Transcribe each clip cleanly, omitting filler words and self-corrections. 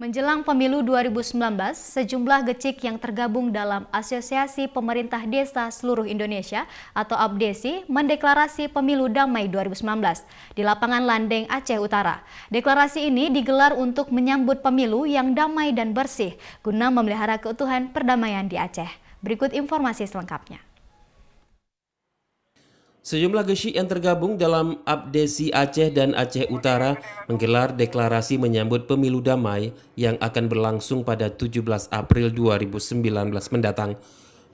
Menjelang pemilu 2019, sejumlah gecik yang tergabung dalam Asosiasi Pemerintah Desa Seluruh Indonesia atau APDESI mendeklarasi pemilu damai 2019 di lapangan Landeng, Aceh Utara. Deklarasi ini digelar untuk menyambut pemilu yang damai dan bersih guna memelihara keutuhan perdamaian di Aceh. Berikut informasi selengkapnya. Sejumlah gecik yang tergabung dalam APDESI Aceh dan Aceh Utara menggelar deklarasi menyambut pemilu damai yang akan berlangsung pada 17 April 2019 mendatang.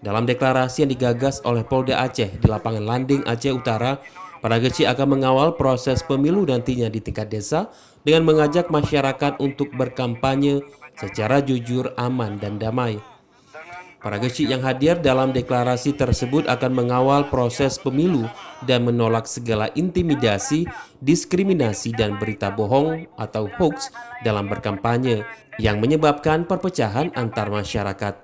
Dalam deklarasi yang digagas oleh Polda Aceh di lapangan Landing Aceh Utara, para gecik akan mengawal proses pemilu nantinya di tingkat desa dengan mengajak masyarakat untuk berkampanye secara jujur, aman, dan damai. Para gecik yang hadir dalam deklarasi tersebut akan mengawal proses pemilu dan menolak segala intimidasi, diskriminasi, dan berita bohong atau hoax dalam berkampanye yang menyebabkan perpecahan antar masyarakat.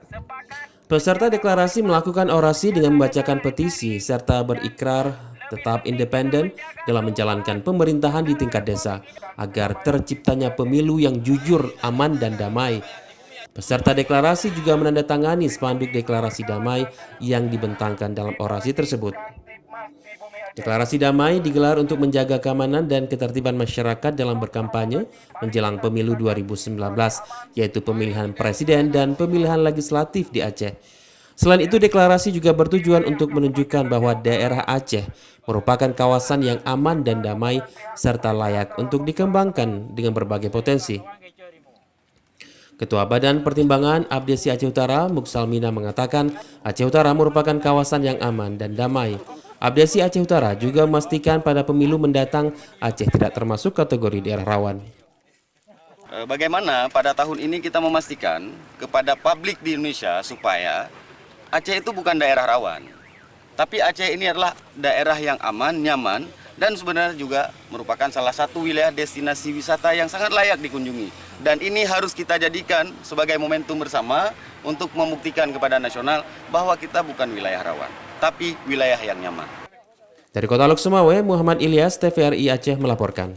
Peserta deklarasi melakukan orasi dengan membacakan petisi serta berikrar tetap independen dalam menjalankan pemerintahan di tingkat desa agar terciptanya pemilu yang jujur, aman, dan damai. Peserta deklarasi juga menandatangani spanduk deklarasi damai yang dibentangkan dalam orasi tersebut. Deklarasi damai digelar untuk menjaga keamanan dan ketertiban masyarakat dalam berkampanye menjelang pemilu 2019, yaitu pemilihan presiden dan pemilihan legislatif di Aceh. Selain itu, deklarasi juga bertujuan untuk menunjukkan bahwa daerah Aceh merupakan kawasan yang aman dan damai serta layak untuk dikembangkan dengan berbagai potensi. Ketua Badan Pertimbangan APDESI Aceh Utara, Muksalmina, mengatakan Aceh Utara merupakan kawasan yang aman dan damai. APDESI Aceh Utara juga memastikan pada pemilu mendatang Aceh tidak termasuk kategori daerah rawan. Bagaimana pada tahun ini kita memastikan kepada publik di Indonesia supaya Aceh itu bukan daerah rawan. Tapi Aceh ini adalah daerah yang aman, nyaman, dan sebenarnya juga merupakan salah satu wilayah destinasi wisata yang sangat layak dikunjungi. Dan ini harus kita jadikan sebagai momentum bersama untuk membuktikan kepada nasional bahwa kita bukan wilayah rawan, tapi wilayah yang nyaman. Dari Kota Lok Sumawe, Muhammad Ilyas, TVRI Aceh melaporkan.